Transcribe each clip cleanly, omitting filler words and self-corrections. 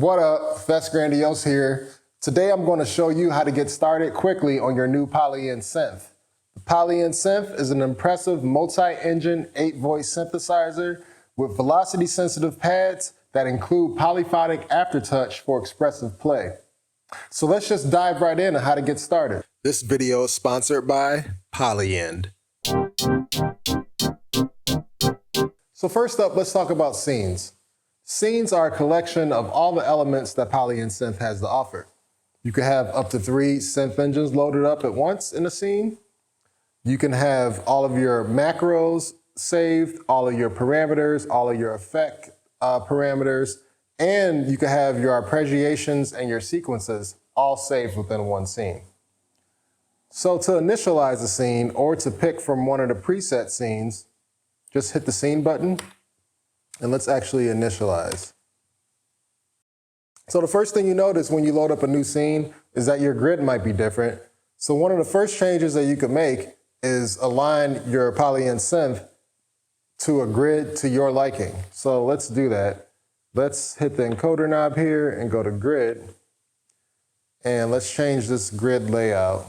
What up? Fest Grandiose here. Today I'm going to show you how to get started quickly on your new Polyend Synth. The Polyend Synth is an impressive multi-engine 8-voice synthesizer with velocity-sensitive pads that include polyphonic aftertouch for expressive play. So let's just dive right in on how to get started. This video is sponsored by Polyend. So first up, let's talk about scenes. Scenes are a collection of all the elements that Polyend Synth has to offer. You can have up to 3 synth engines loaded up at once in a scene. You can have all of your macros saved, all of your parameters, all of your effect parameters, and you can have your arpeggiations and your sequences all saved within one scene. So to initialize a scene or to pick from one of the preset scenes, just hit the scene button and let's actually initialize. So the first thing you notice when you load up a new scene is that your grid might be different. So one of the first changes that you could make is align your Polyend Synth to a grid to your liking. So let's do that. Let's hit the encoder knob here and go to grid. And let's change this grid layout.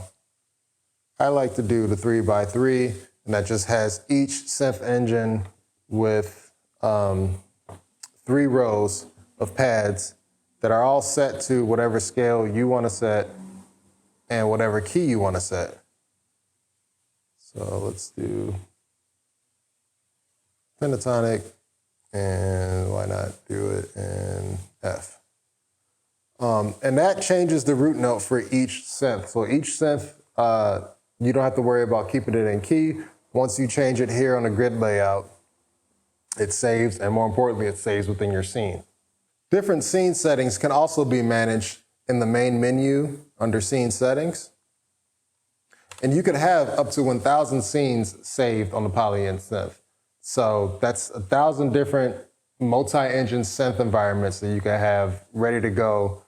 I like to do the 3x3, and that just has each synth engine with 3 rows of pads that are all set to whatever scale you want to set and whatever key you want to set. So let's do pentatonic, and why not do it in F? And that changes the root note for each synth. So each synth, you don't have to worry about keeping it in key. Once you change it here on the grid layout, it saves, and more importantly, it saves within your scene. Different scene settings can also be managed in the main menu under scene settings. And you could have up to 1,000 scenes saved on the Polyend Synth. So that's 1,000 different multi-engine synth environments that you can have ready to go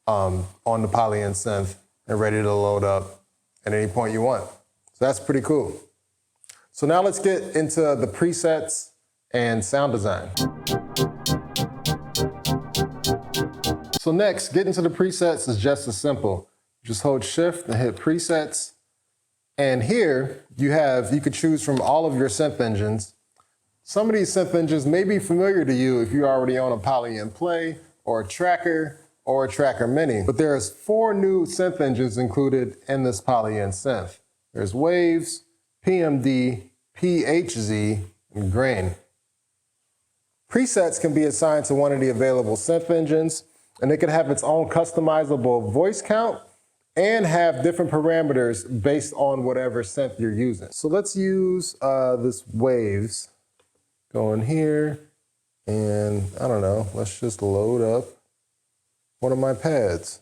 on the Polyend Synth and ready to load up at any point you want. So that's pretty cool. So now let's get into the presets and sound design. So next, getting to the presets is just as simple. Just hold Shift and hit Presets. And here you could choose from all of your synth engines. Some of these synth engines may be familiar to you if you already own a Polyend Play or a Tracker or a Tracker Mini. But there's 4 new synth engines included in this Polyend Synth. There's Waves, PMD, PHZ, and Grain. Presets can be assigned to one of the available synth engines, and it can have its own customizable voice count and have different parameters based on whatever synth you're using. So let's use this Waves. Go in here, and I don't know, let's just load up one of my pads.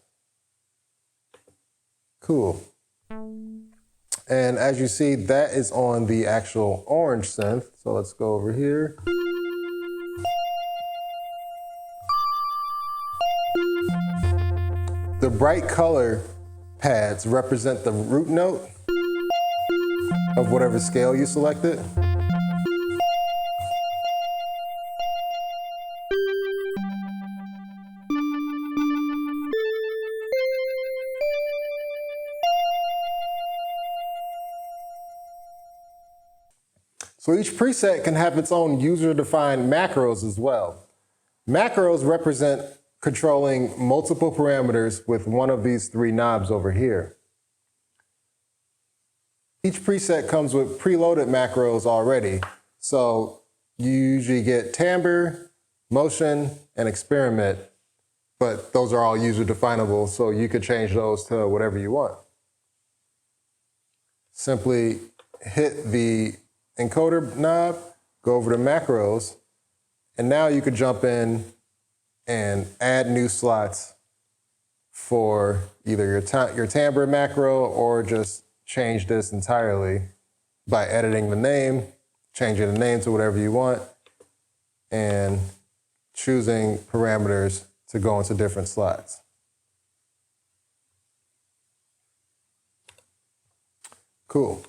Cool. And as you see, that is on the actual orange synth. So let's go over here. The bright color pads represent the root note of whatever scale you selected. So each preset can have its own user-defined macros as well. Macros represent controlling multiple parameters with one of these 3 knobs over here. Each preset comes with preloaded macros already. So you usually get timbre, motion, and experiment, but those are all user definable, so you could change those to whatever you want. Simply hit the encoder knob, go over to macros, and now you could jump in and add new slots for either your timbre macro or just change this entirely by editing the name, changing the name to whatever you want, and choosing parameters to go into different slots. Cool.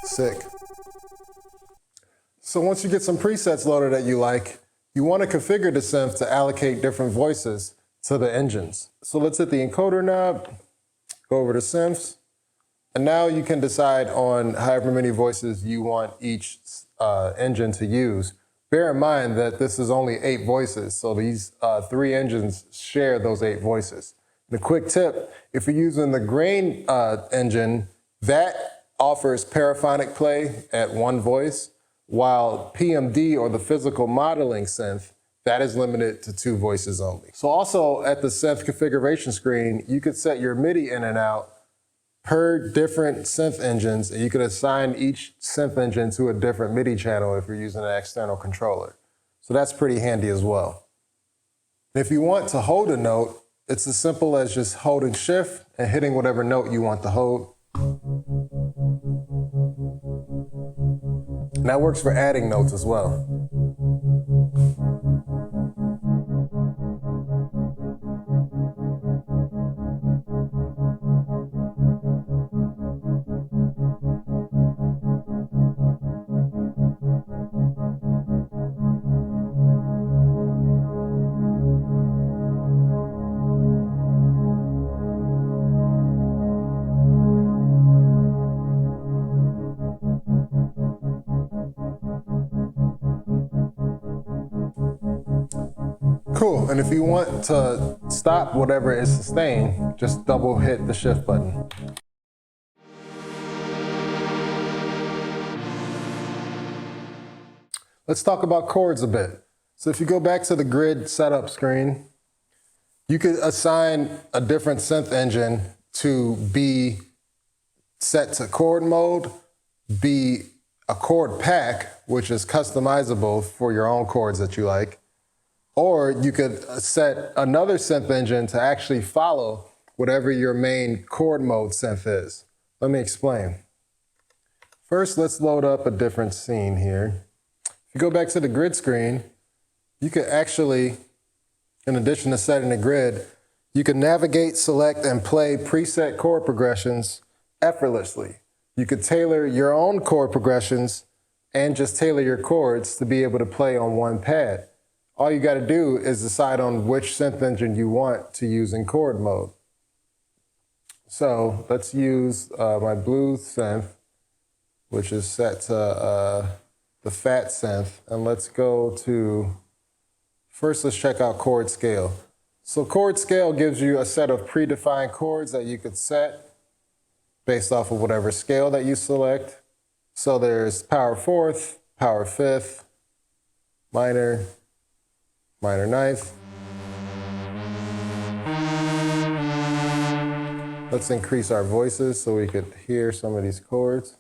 Sick. So once you get some presets loaded that you like, you want to configure the synth to allocate different voices to the engines. So let's hit the encoder knob, go over to synths, and now you can decide on however many voices you want each engine to use. Bear in mind that this is only 8 voices, so these 3 engines share those 8 voices. The quick tip, if you're using the grain engine, that offers paraphonic play at 1 voice, while PMD, or the physical modeling synth, that is limited to 2 voices only. So also at the synth configuration screen, you could set your MIDI in and out per different synth engines, and you could assign each synth engine to a different MIDI channel if you're using an external controller. So that's pretty handy as well. And if you want to hold a note, it's as simple as just holding shift and hitting whatever note you want to hold. And that works for adding notes as well. Cool, and if you want to stop whatever is sustained, just double hit the shift button. Let's talk about chords a bit. So if you go back to the grid setup screen, you could assign a different synth engine to be set to chord mode, be a chord pack, which is customizable for your own chords that you like, or you could set another synth engine to actually follow whatever your main chord mode synth is. Let me explain. First, let's load up a different scene here. If you go back to the grid screen, you could actually, in addition to setting the grid, you can navigate, select, and play preset chord progressions effortlessly. You could tailor your own chord progressions and just tailor your chords to be able to play on one pad. All you got to do is decide on which synth engine you want to use in chord mode. So let's use my blue synth, which is set to the fat synth. And let's go to, first let's check out chord scale. So chord scale gives you a set of predefined chords that you could set based off of whatever scale that you select. So there's power fourth, power fifth, minor, minor ninth. Let's increase our voices so we could hear some of these chords.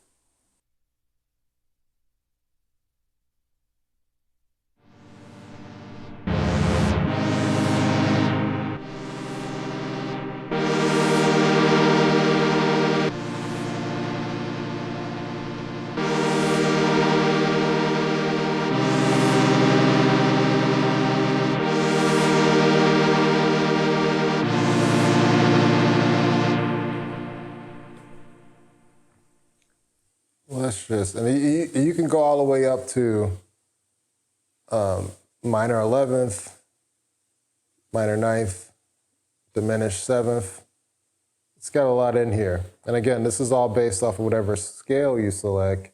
Let's just, and you can go all the way up to minor 11th, minor 9th, diminished 7th. It's got a lot in here. And again, this is all based off of whatever scale you select.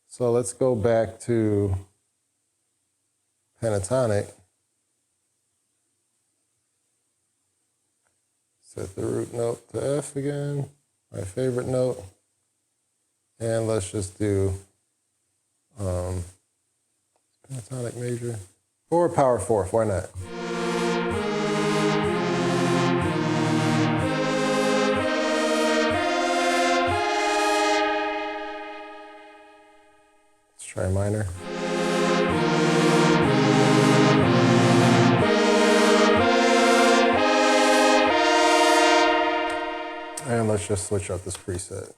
So let's go back to pentatonic. Set the root note to F again, my favorite note. And let's just do pentatonic major or power fourth, why not? Let's try minor. just switch up this preset.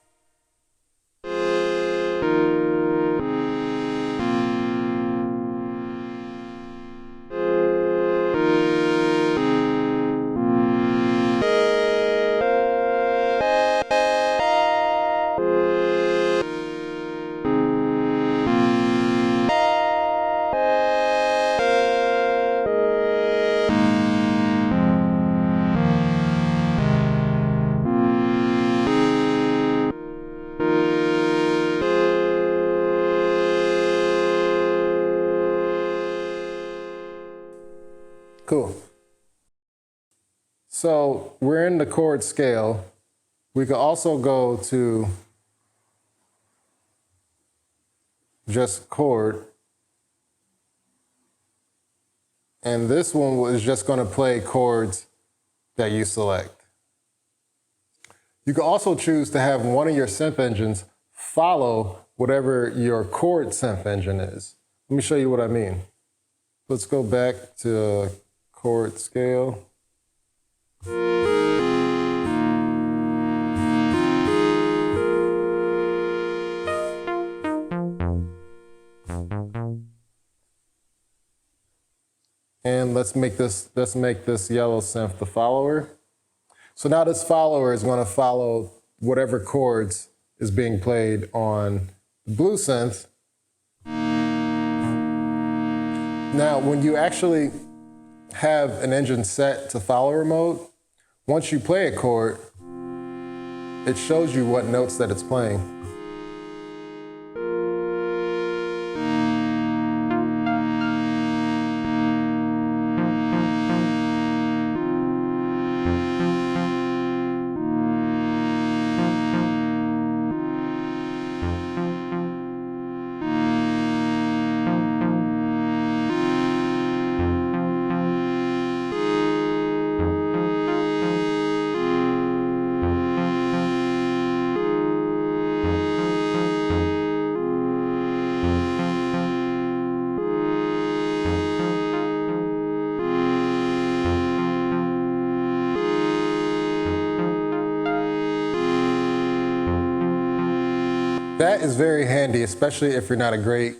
Cool. So we're in the chord scale. We could also go to just chord. And this one is just going to play chords that you select. You can also choose to have one of your synth engines follow whatever your chord synth engine is. Let me show you what I mean. Let's go back to chord scale. And let's make this yellow synth the follower. So now this follower is going to follow whatever chords is being played on the blue synth. Now, when you actually have an engine set to follower mode, once you play a chord, it shows you what notes that it's playing. That is very handy, especially if you're not a great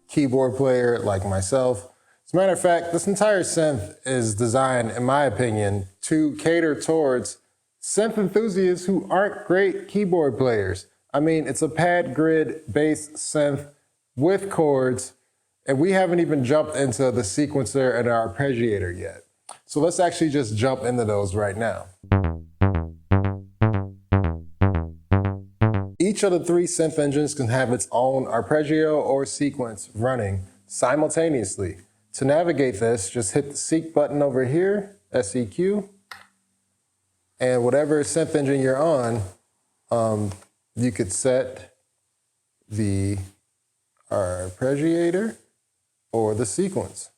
keyboard player like myself. As a matter of fact, this entire synth is designed, in my opinion, to cater towards synth enthusiasts who aren't great keyboard players. I mean, it's a pad grid based synth with chords, and we haven't even jumped into the sequencer and our arpeggiator yet. So let's actually just jump into those right now. Each of the three synth engines can have its own arpeggio or sequence running simultaneously. To navigate this, just hit the Seek button over here, SEQ, and whatever synth engine you're on, you could set the arpeggiator or the sequence.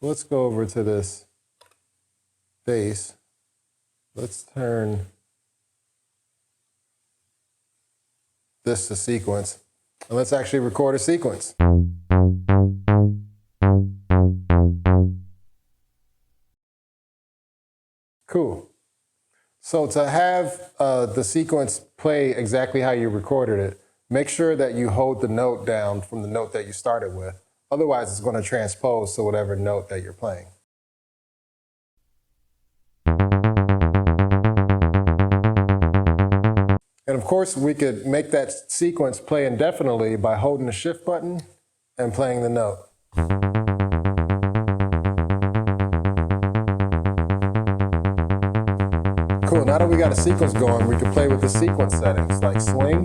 Let's go over to this bass. Let's turn this to sequence, and let's actually record a sequence. Cool. So to have the sequence play exactly how you recorded it, make sure that you hold the note down from the note that you started with. Otherwise, it's going to transpose to whatever note that you're playing. And of course, we could make that sequence play indefinitely by holding the Shift button and playing the note. Cool, now that we got a sequence going, we can play with the sequence settings like swing,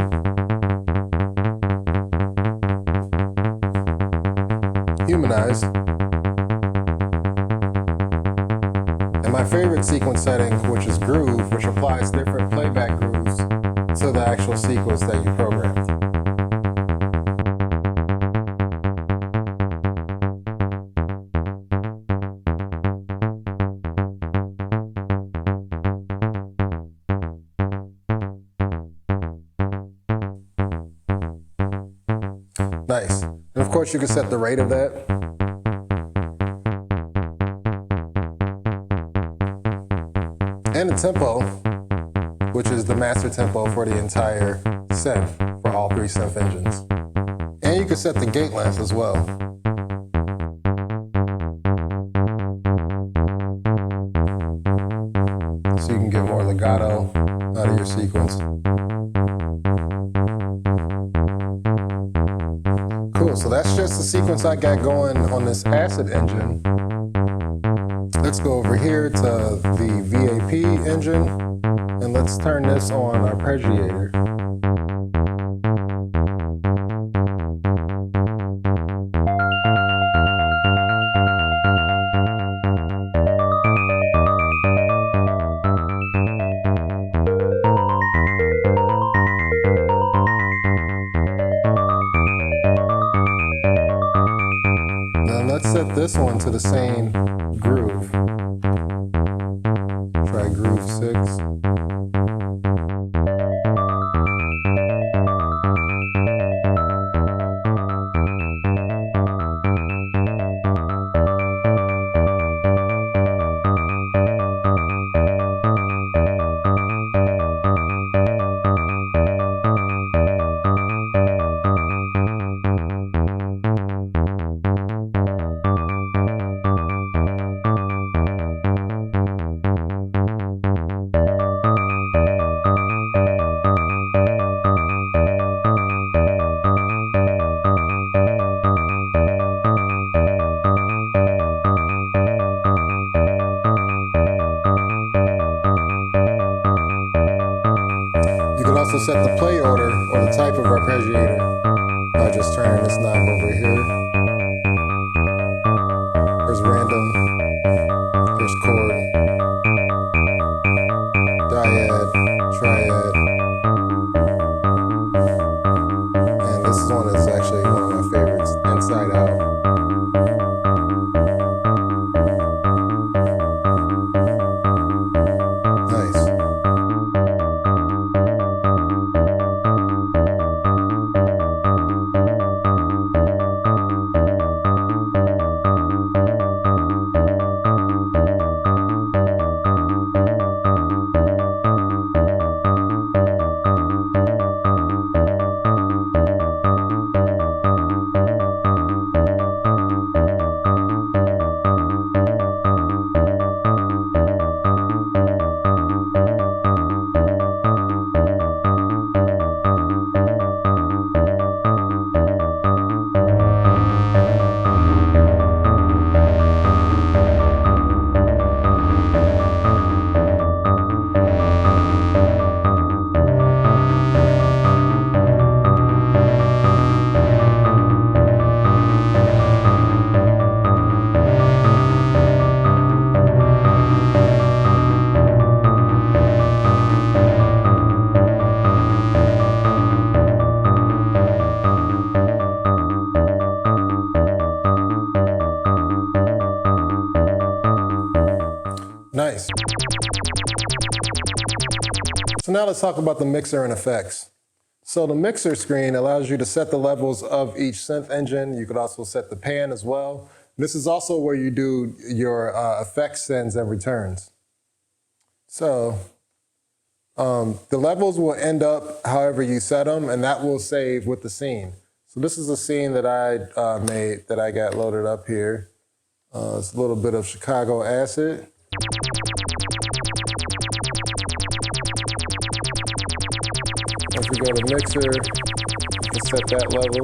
humanize, and my favorite sequence setting, which is groove, which applies different playback grooves to the actual sequence that you programmed. Nice. And of course you can set the rate of that. And the tempo, which is the master tempo for the entire synth for all three synth engines. And you can set the gate length as well. So you can get more legato out of your sequence. Cool, so that's just the sequence I got going on this acid engine. Let's go over here to the VAP engine, and let's turn this on arpeggiator. Let's set this one to the same groove. Try groove 6. Also set the play order or the type of arpeggiator by just turning this knob over here. There's random, there's chord, dyad, triad, and this one is actually one of my favorites, inside out. Nice. So now let's talk about the mixer and effects. So the mixer screen allows you to set the levels of each synth engine. You could also set the pan as well. This is also where you do your effects sends and returns. So the levels will end up however you set them, and that will save with the scene. So this is a scene that I made that I got loaded up here. It's a little bit of Chicago acid. Once we go to mixer, we can set that level.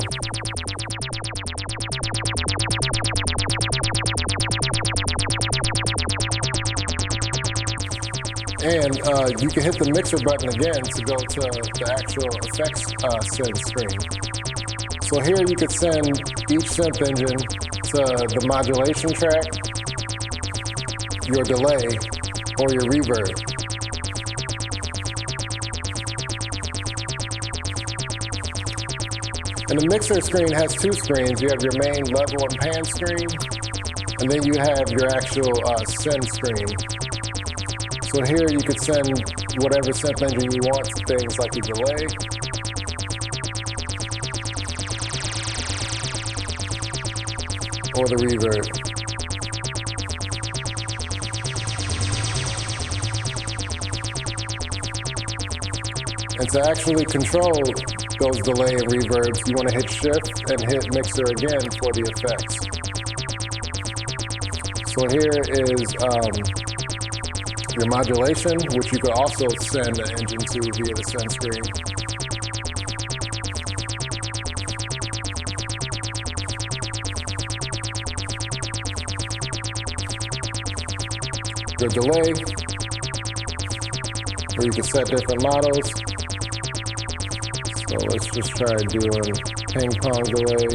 And you can hit the mixer button again to go to the actual effects send screen. So here you could send each synth engine to the modulation track, your delay, or your reverb. And the mixer screen has two screens. You have your main level and pan screen, and then you have your actual send screen. So here you could send whatever synth engine you want to things like your delay, or the reverb. And to actually control those delay and reverbs, you want to hit shift and hit mixer again for the effects. So here is your modulation, which you could also send the engine to via the send screen. Your delay, where you can set different models. So let's just try doing ping pong delay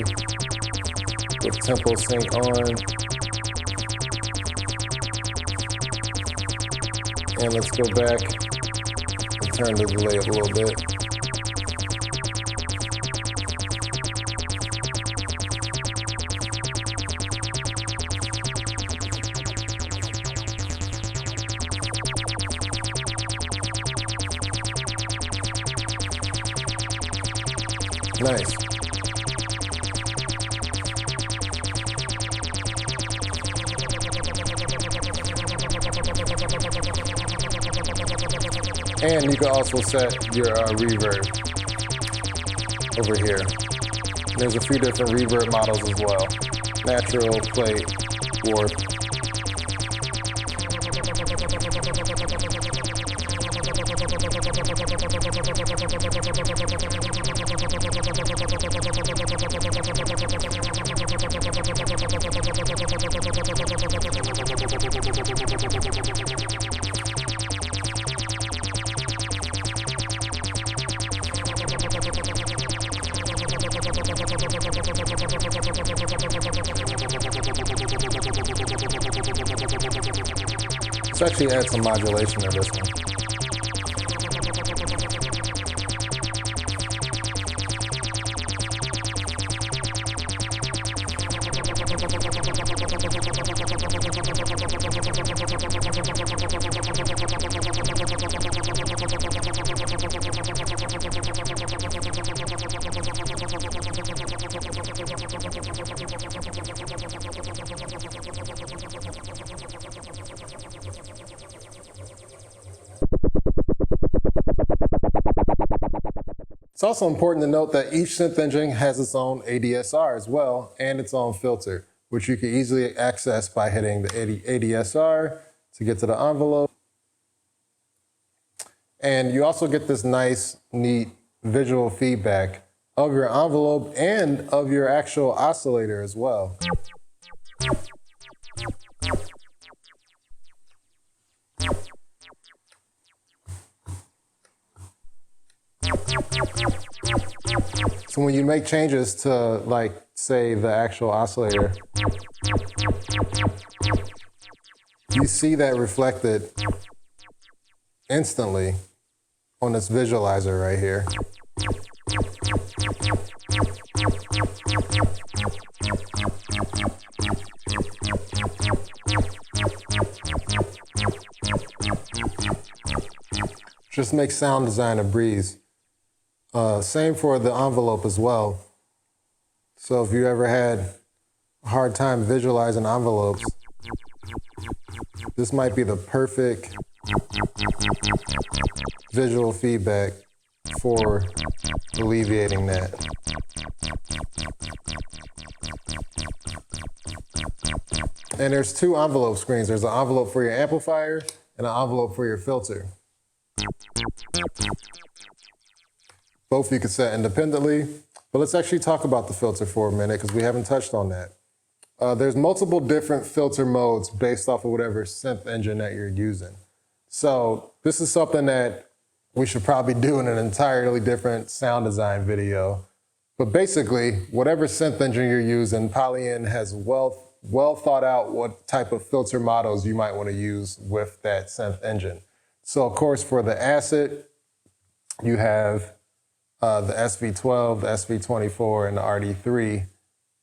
with tempo sync on. And let's go back and turn the delay up a little bit. Nice. And you can also set your reverb over here. There's a few different reverb models as well. Natural, plate, warp. Let's actually add some modulation to this one. It's also important to note that each synth engine has its own ADSR as well, and its own filter, which you can easily access by hitting the ADSR to get to the envelope. And you also get this nice, neat visual feedback of your envelope and of your actual oscillator as well. So when you make changes to, like, say, the actual oscillator, you see that reflected instantly on this visualizer right here. Just makes sound design a breeze. Same for the envelope as well. So if you ever had a hard time visualizing envelopes, this might be the perfect visual feedback for alleviating that. And there's two envelope screens. There's an envelope for your amplifier and an envelope for your filter. Both you could set independently, but let's actually talk about the filter for a minute because we haven't touched on that. There's multiple different filter modes based off of whatever synth engine that you're using. So this is something that we should probably do in an entirely different sound design video. But basically, whatever synth engine you're using, Polyend has well thought out what type of filter models you might want to use with that synth engine. So of course, for the acid, you have the SV12, the SV24, and the RD3,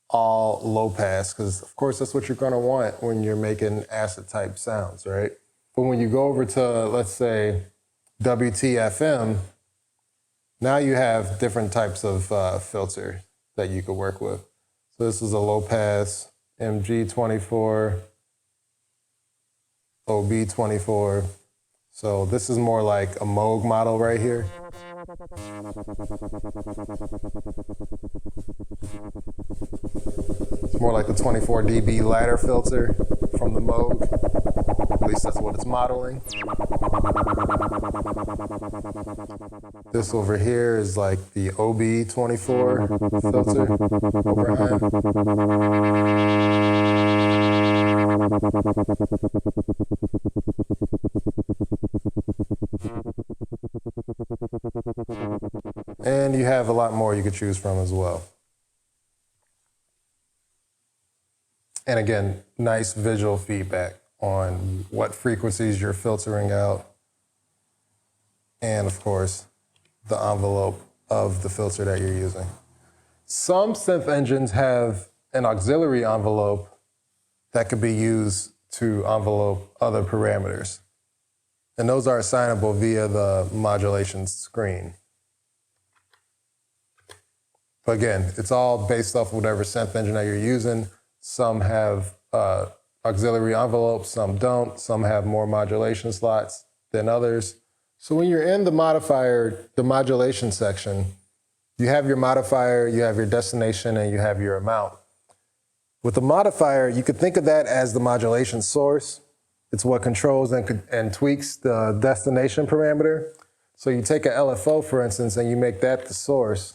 all low pass, because of course that's what you're going to want when you're making acid type sounds, right? But when you go over to, let's say, WTFM, now you have different types of filter that you could work with. So this is a low pass MG24, OB24. So this is more like a Moog model right here. It's more like the 24 dB ladder filter from the Moog. At least that's what it's modeling. This over here is like the OB24 filter overhead. And you have a lot more you could choose from as well. And again, nice visual feedback on what frequencies you're filtering out. And of course, the envelope of the filter that you're using. Some synth engines have an auxiliary envelope that could be used to envelope other parameters. And those are assignable via the modulation screen. But again, it's all based off of whatever synth engine that you're using. Some have auxiliary envelopes, some don't. Some have more modulation slots than others. So when you're in the modifier, the modulation section, you have your modifier, you have your destination, and you have your amount. With the modifier, you could think of that as the modulation source. It's what controls and tweaks the destination parameter. So you take an LFO, for instance, and you make that the source.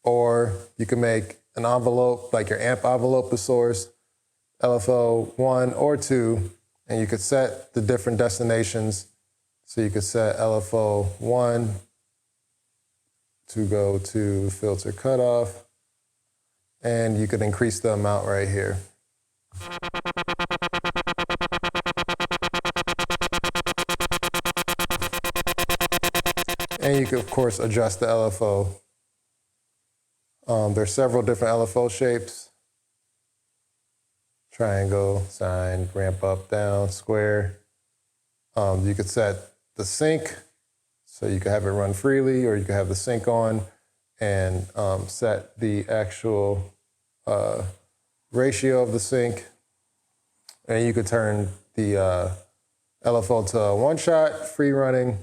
Or you can make an envelope, like your amp envelope, the source, LFO 1 or 2, and you could set the different destinations. So you could set LFO 1 to go to filter cutoff, and you could increase the amount right here. And you could, of course, adjust the LFO. There's several different LFO shapes. Triangle, sine, ramp up, down, square. You could set the sync, so you could have it run freely, or you could have the sync on and set the actual ratio of the sync. And you could turn the LFO to a one-shot, free running.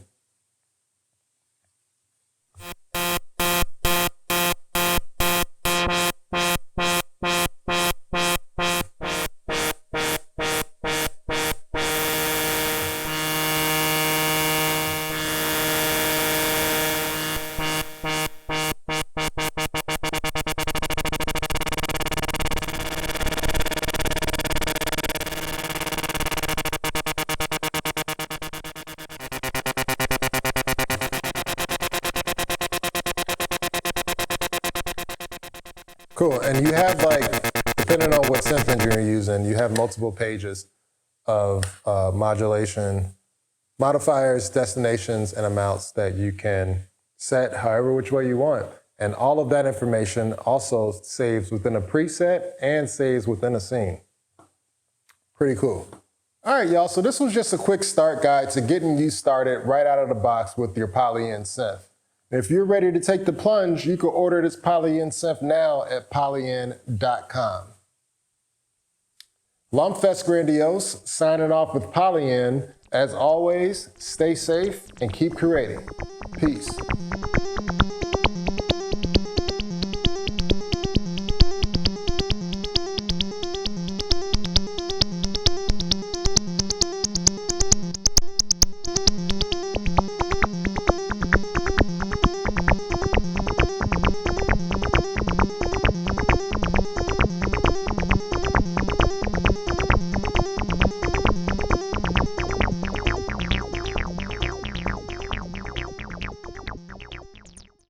Cool, and you have, like, depending on what synth engine you're using, you have multiple pages of modulation, modifiers, destinations, and amounts that you can set however which way you want. And all of that information also saves within a preset and saves within a scene. Pretty cool. All right, y'all, so this was just a quick start guide to getting you started right out of the box with your Polyend Synth. If you're ready to take the plunge, you can order this Polyend Synth now at polyend.com. Lumpfest Grandiose, signing off with Polyend. As always, stay safe and keep creating. Peace.